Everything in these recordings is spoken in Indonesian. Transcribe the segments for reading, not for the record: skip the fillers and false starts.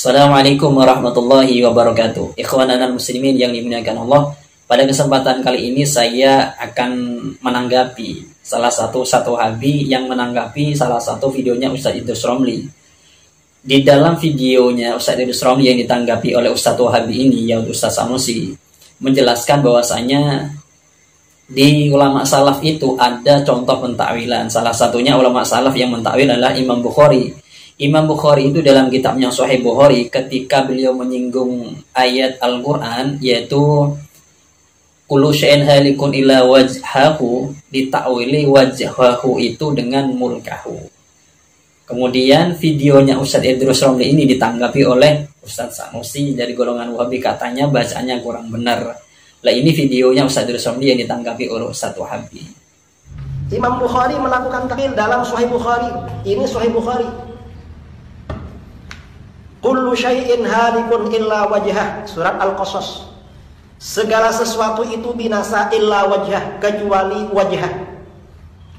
Assalamualaikum warahmatullahi wabarakatuh. Ikhwanana muslimin yang dimuliakan Allah. Pada kesempatan kali ini saya akan menanggapi salah satu habi yang menanggapi salah satu videonya Ustadz Idrus Romli. Di dalam videonya Ustadz Idrus Romli yang ditanggapi oleh Ustadz Wahabi ini, yaitu Ustadz Sanusi, menjelaskan bahwasanya di ulama salaf itu ada contoh pentakwilan. Salah satunya ulama salaf yang mentakwil adalah Imam Bukhari. Imam Bukhari itu dalam kitabnya Sahih Bukhari, ketika beliau menyinggung ayat Al-Quran yaitu kullu syai'in halikun illa wajhahu, ditakwili wajhahu itu dengan mulkahu. Kemudian videonya Ustadz Idrus Romli ini ditanggapi oleh Ustadz Sanusi dari golongan Wahabi, katanya bacaannya kurang benar. Lah ini videonya Ustadz Idrus Romli yang ditanggapi oleh Ustadz Wahabi. Imam Bukhari melakukan takwil dalam Sahih Bukhari. Ini Sahih Bukhari. Kullu syai'in halikun illa wajhah, surat Al-Qasas. Segala sesuatu itu binasa illa wajhah, kecuali wajhah.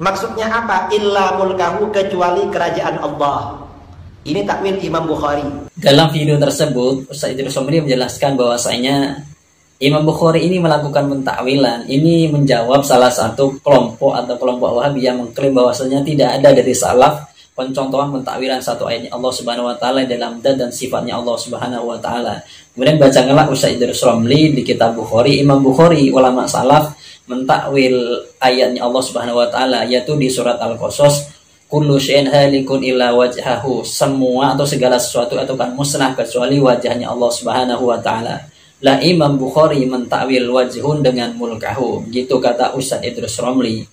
Maksudnya apa? Illa mulkahu, kecuali kerajaan Allah. Ini takwil Imam Bukhari. Dalam video tersebut Ustadz Idrus Romli menjelaskan bahwasanya Imam Bukhari ini melakukan pentakwilan. Ini menjawab salah satu kelompok atau kelompok Wahabi yang mengklaim bahwasanya tidak ada dari salaf pencontohan pentakwilan satu ayatnya Allah Subhanahu wa taala dalam zat dan sifatnya Allah Subhanahu wa taala. Kemudian bacakanlah Ustadz Idrus Romli di kitab Bukhari, Imam Bukhari ulama salaf mentakwil ayatnya Allah Subhanahu wa taala yaitu di surat Al-Qasas, kullu syai'in halikun illa wajhahu, semua atau segala sesuatu itu akan musnah kecuali wajahnya Allah Subhanahu wa taala. Lah Imam Bukhari mentakwil wajhun dengan mulkahu, gitu kata Ustadz Idrus Romli.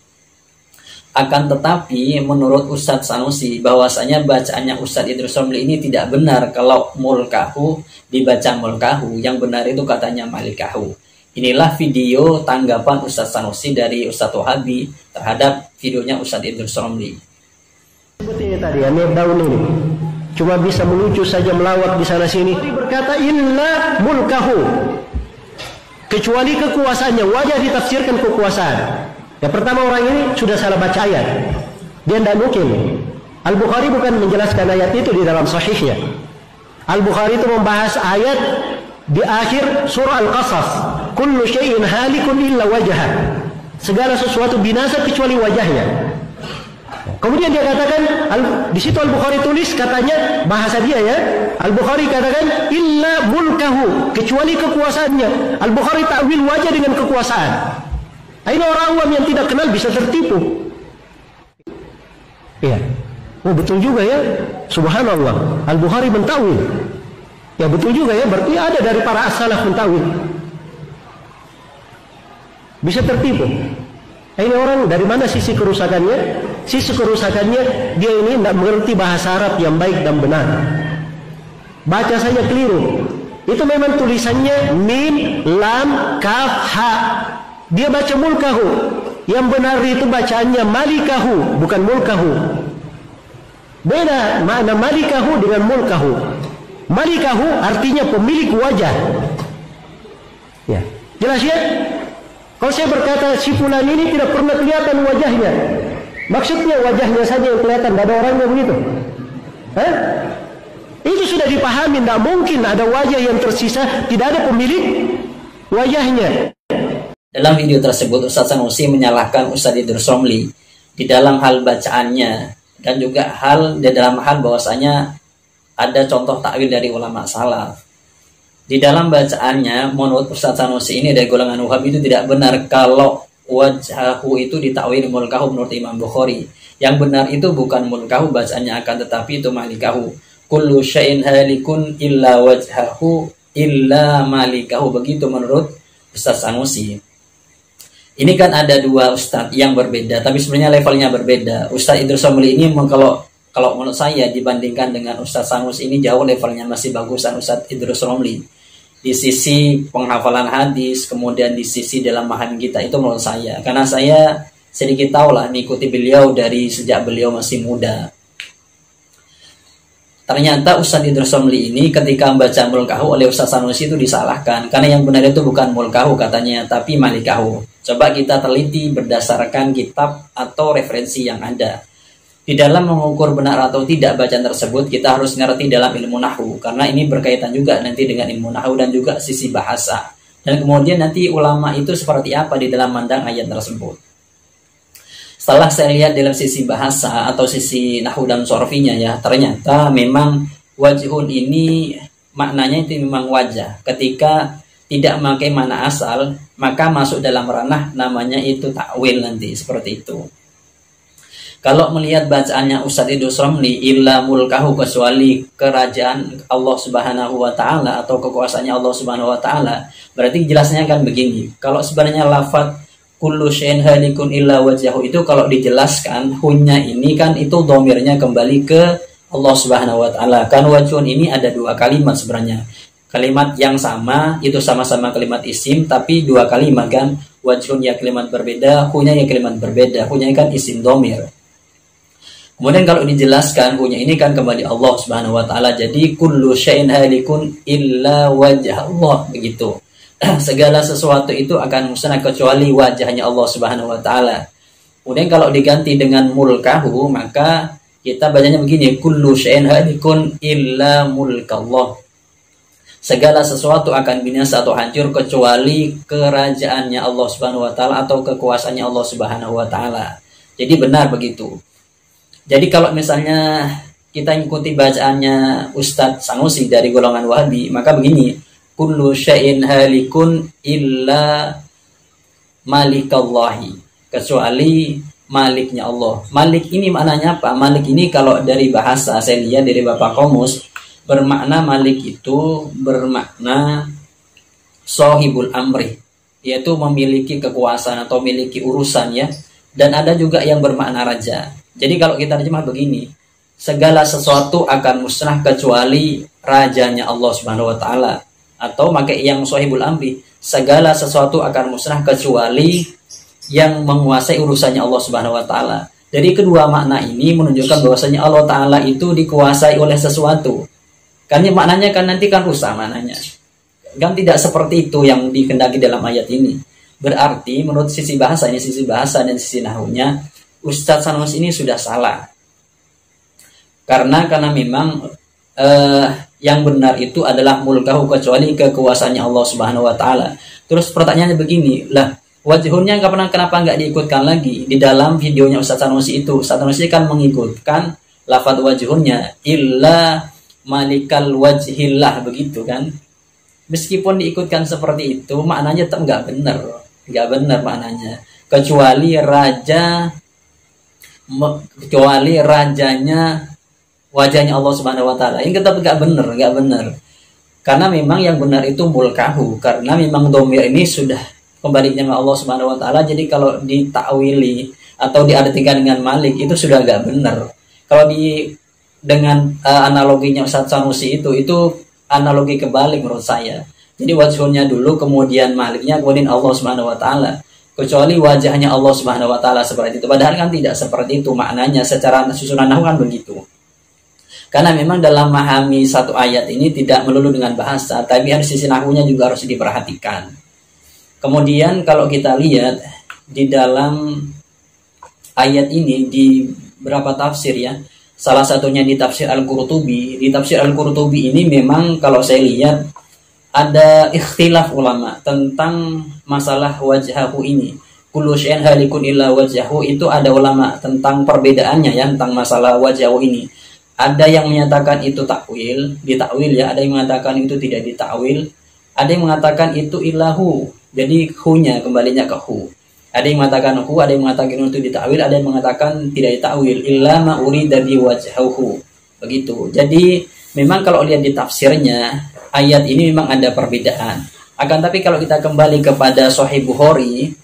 Akan tetapi menurut Ustadz Sanusi bahwasanya bacaannya Ustadz Idrus Romli ini tidak benar kalau mulkahu dibaca mulkahu, yang benar itu katanya malikahu. Inilah video tanggapan Ustadz Sanusi dari Ustadz Wahabi terhadap videonya Ustadz Idrus Romli. Seperti ini tadi, Amir Daun ini cuma bisa melucu saja, melawat di sana sini. Berkata illa mulkahu, kecuali kekuasaannya. Wajah ditafsirkan kekuasaan. Yang pertama, orang ini sudah salah baca ayat. Dia tidak mungkin. Al-Bukhari bukan menjelaskan ayat itu di dalam sahihnya. Al-Bukhari itu membahas ayat di akhir surah Al-Qasas. Kullu syai'in halikun illa wajhah. Segala sesuatu binasa kecuali wajahnya. Kemudian dia katakan, di situ Al-Bukhari tulis katanya, bahasa dia ya, Al-Bukhari katakan illa mulkahu, kecuali kekuasaannya. Al-Bukhari takwil wajah dengan kekuasaan. Ini orang awam yang tidak kenal bisa tertipu. Ya, oh betul juga ya, subhanallah, Al-Bukhari mentawil. Ya betul juga ya, berarti ada dari para as-salaf mentawil. Bisa tertipu. Ini orang dari mana sisi kerusakannya? Sisi kerusakannya, dia ini tidak mengerti bahasa Arab yang baik dan benar. Baca saja keliru. Itu memang tulisannya mim, lam, kaf, ha. Dia baca mulkahu. Yang benar itu bacaannya malikahu, bukan mulkahu. Beda makna malikahu dengan mulkahu. Malikahu artinya pemilik wajah. Ya, jelas ya? Kalau saya berkata si fulan ini tidak pernah kelihatan wajahnya, maksudnya wajahnya saja yang kelihatan, tidak ada orangnya begitu. Hah? Itu sudah dipahami, tidak mungkin ada wajah yang tersisa, tidak ada pemilik wajahnya. Dalam video tersebut Ustadz Sanusi menyalahkan Ustadz Idrus Romli di dalam hal bacaannya dan juga di dalam hal bahwasanya ada contoh takwil dari ulama salaf. Di dalam bacaannya menurut Ustadz Sanusi ini dari golongan Wahabi itu tidak benar kalau wajhahu itu ditakwil mulkahu menurut Imam Bukhari. Yang benar itu bukan mulkahu bacaannya, akan tetapi itu malikahu. Kullu syai'in halikun illa wajhahu illa malikahu, begitu menurut Ustadz Sanusi. Ini kan ada dua ustadz yang berbeda, tapi sebenarnya levelnya berbeda. Ustadz Idrus Romli ini kalau menurut saya dibandingkan dengan Ustadz Sanusi ini jauh levelnya masih bagusan Ustadz Idrus Romli. Di sisi penghafalan hadis, kemudian di sisi dalam memahami kita, itu menurut saya. Karena saya sedikit tahu lah mengikuti beliau dari sejak beliau masih muda. Ternyata Ustadz Idrus Romli ini ketika membaca mulkahu oleh Ustadz Sanusi itu disalahkan. Karena yang benar itu bukan mulkahu katanya, tapi malikahu. Coba kita teliti berdasarkan kitab atau referensi yang ada. Di dalam mengukur benar atau tidak bacaan tersebut, kita harus ngerti dalam ilmu nahwu, karena ini berkaitan juga nanti dengan ilmu nahwu dan juga sisi bahasa. Dan kemudian nanti ulama itu seperti apa di dalam mandang ayat tersebut. Setelah saya lihat dalam sisi bahasa atau sisi nahwu dan sorfinya ya, ternyata memang wajhun ini maknanya itu memang wajah. Ketika tidak memakai makna asal, maka masuk dalam ranah namanya itu takwil nanti, seperti itu. Kalau melihat bacaannya Ustadz Idrus Ramli, illa mulkahu, kecuali kerajaan Allah Subhanahu wa taala atau kekuasaannya Allah Subhanahu wa taala, berarti jelasnya kan begini. Kalau sebenarnya lafaz kullu syai'in halikun illa wajhahu itu kalau dijelaskan hunya ini kan itu domirnya kembali ke Allah Subhanahu wa taala. Kan wajhun ini ada dua kalimat sebenarnya. Kalimat yang sama, itu sama-sama kalimat isim tapi dua kalimat kan. Wajhun ya kalimat berbeda, hunya ya kalimat berbeda. Hunya kan isim domir. Kemudian kalau dijelaskan punya ini kan kembali Allah Subhanahu wa taala. Jadi kullu syai'in halikun illa wajh Allah, begitu. Segala sesuatu itu akan musnah kecuali wajahnya Allah Subhanahu wa taala. Kemudian kalau diganti dengan mulkahu, maka kita bacanya begini, kullu syai'in halikun illa mulkallah. Segala sesuatu akan binasa atau hancur kecuali kerajaannya Allah Subhanahu wa taala atau kekuasaannya Allah Subhanahu wa taala. Jadi benar begitu. Jadi kalau misalnya kita ikuti bacaannya Ustadz Sanusi dari golongan Wahabi, maka begini, kullu syai'in halikun illa malikallahi, kecuali maliknya Allah. Malik ini maknanya apa? Malik ini kalau dari bahasa saya lihat dari Bapak Komus, bermakna malik itu bermakna sohibul amri, yaitu memiliki kekuasaan atau memiliki urusan ya. Dan ada juga yang bermakna raja. Jadi kalau kita terjemah begini, segala sesuatu akan musnah kecuali rajanya Allah Subhanahu wa taala, atau pakai yang sohibul amri, segala sesuatu akan musnah kecuali yang menguasai urusannya Allah Subhanahu wa taala. Jadi kedua makna ini menunjukkan bahwasanya Allah taala itu dikuasai oleh sesuatu. Kan maknanya kan nanti kan rusak maknanya. Kan tidak seperti itu yang dikehendaki dalam ayat ini. Berarti menurut sisi bahasa ini, sisi bahasa dan sisi nahwunya, Ustadz Sanusi ini sudah salah. Karena memang yang benar itu adalah mulkahu, kecuali kekuasaannya Allah Subhanahu wa taala. Terus pertanyaannya begini, lah wajhunnya kenapa nggak diikutkan lagi di dalam videonya Ustadz Sanusi itu? Ustadz Sanusi kan mengikutkan lafadz wajhunnya illa malikal wajhillah, begitu kan? Meskipun diikutkan seperti itu, maknanya tetap nggak benar maknanya. Kecuali rajanya wajahnya Allah Subhanahu wa taala. Ini tetap nggak benar. Karena memang yang benar itu mulkahu, karena memang domir ini sudah kembali dengan Allah Subhanahu wa taala. Jadi kalau ditakwili atau diartikan dengan malik itu sudah nggak benar. Kalau dengan analoginya Ustadz Sanusi itu analogi kebalik menurut saya. Jadi wajhunnya dulu, kemudian maliknya, kemudian Allah Subhanahu wa taala. Kecuali wajahnya Allah Subhanahu wa taala seperti itu. Padahal kan tidak seperti itu maknanya, secara susunan nahwu kan begitu. Karena memang dalam memahami satu ayat ini tidak melulu dengan bahasa, tapi harus sisi nahwunya juga harus diperhatikan. Kemudian kalau kita lihat di dalam ayat ini di beberapa tafsir ya, salah satunya di tafsir Al-Qurtubi. Di tafsir Al-Qurtubi ini memang kalau saya lihat ada ikhtilaf ulama tentang masalah wajhahu ini. Kullu syai'in halikun illa wajhahu, itu ada ulama tentang perbedaannya ya, tentang masalah wajhahu ini. Ada yang menyatakan itu takwil, ditakwil ya, ada yang mengatakan itu tidak ditakwil, ada yang mengatakan itu ilahu. Jadi hu-nya kembalinya ke hu. Ada yang mengatakan hu, ada yang mengatakan itu ditakwil, ada yang mengatakan tidak ditakwil, illa ma urida bi wajhahu. Begitu. Jadi memang kalau lihat di tafsirnya ayat ini memang ada perbedaan. Akan tapi kalau kita kembali kepada Sahih Bukhari,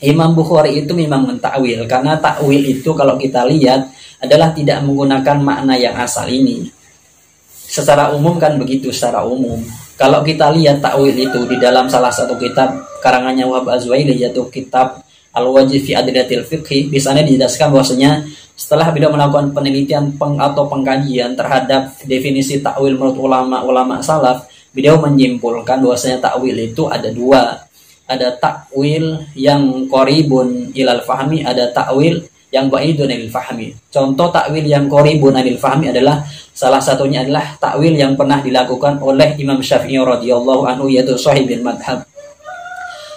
Imam Bukhari itu memang mentakwil, karena takwil itu kalau kita lihat adalah tidak menggunakan makna yang asal ini. Secara umum kan begitu, secara umum. Kalau kita lihat takwil itu di dalam salah satu kitab karangannya Wahab Az-Zuhaili, yaitu kitab Al-Wajih fi Adillatil Fiqhi, di sana dijelaskan bahwasanya setelah beliau melakukan penelitian atau pengkajian terhadap definisi takwil menurut ulama salaf, beliau menyimpulkan bahwasanya takwil itu ada dua. Ada takwil yang qaribun ilal fahmi, ada takwil yang ba'idun anil fahmi. Contoh takwil yang qaribun anil fahmi adalah salah satunya adalah takwil yang pernah dilakukan oleh Imam Syafi'i radhiyallahu anhu, yaitu shahibul madhab.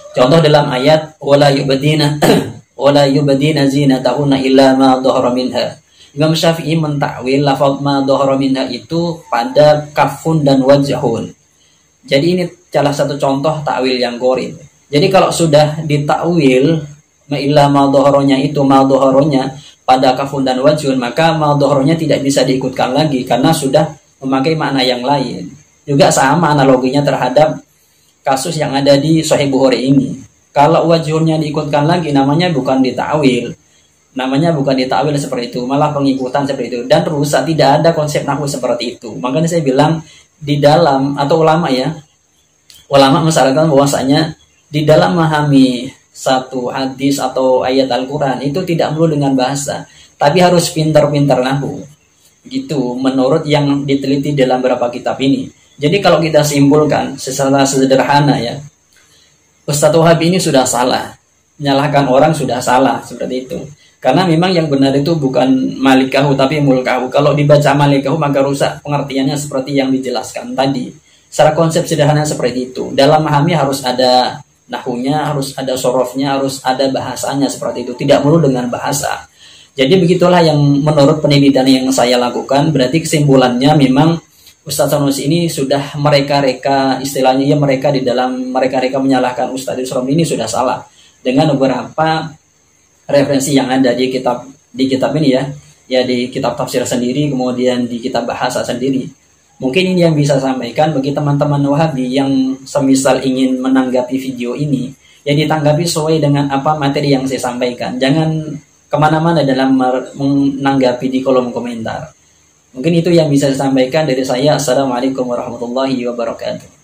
Contoh dalam ayat wala yubdina wala yubdina zinatahunna illa ma dhahara minha. Imam Syafi'i mentakwil lafaz ma dhahara minha itu pada kafun dan wajhun. Jadi ini salah satu contoh takwil yang qarib. Jadi kalau sudah ditakwil illa ma dhaharanya itu ma dhaharanya pada kafun dan wajhun, maka ma dhaharanya tidak bisa diikutkan lagi karena sudah memakai makna yang lain. Juga sama analoginya terhadap kasus yang ada di Sahih Bukhari ini. Kalau wajhunnya diikutkan lagi, namanya bukan ditakwil. Namanya bukan ditakwil seperti itu, malah pengikutan seperti itu. Dan rusak, tidak ada konsep nahwu seperti itu. Makanya saya bilang di dalam, atau ulama ya, ulama mensyaratkan bahwasanya di dalam memahami satu hadis atau ayat Al-Quran itu tidak melulu dengan bahasa, tapi harus pintar-pintar nahwu. Gitu, menurut yang diteliti dalam beberapa kitab ini. Jadi kalau kita simpulkan secara sederhana ya, Ustadz Wahab ini sudah salah, menyalahkan orang sudah salah, seperti itu. Karena memang yang benar itu bukan malikahu tapi mulkahu. Kalau dibaca malikahu maka rusak pengertiannya seperti yang dijelaskan tadi. Secara konsep sederhana seperti itu. Dalam memahami harus ada nahunya, harus ada sorofnya, harus ada bahasanya seperti itu. Tidak melulu dengan bahasa. Jadi begitulah yang menurut penelitian yang saya lakukan. Berarti kesimpulannya memang Ustadz Sanusi ini sudah mereka-reka, istilahnya ya mereka di dalam mereka-reka menyalahkan Ustadz Yusrom ini sudah salah. Dengan beberapa referensi yang ada di kitab ini ya di kitab tafsir sendiri, kemudian di kitab bahasa sendiri. Mungkin ini yang bisa sampaikan bagi teman-teman Wahabi yang semisal ingin menanggapi video ini, ya ditanggapi sesuai dengan apa materi yang saya sampaikan. Jangan kemana-mana dalam menanggapi di kolom komentar. Mungkin itu yang bisa saya sampaikan dari saya. Assalamualaikum warahmatullahi wabarakatuh.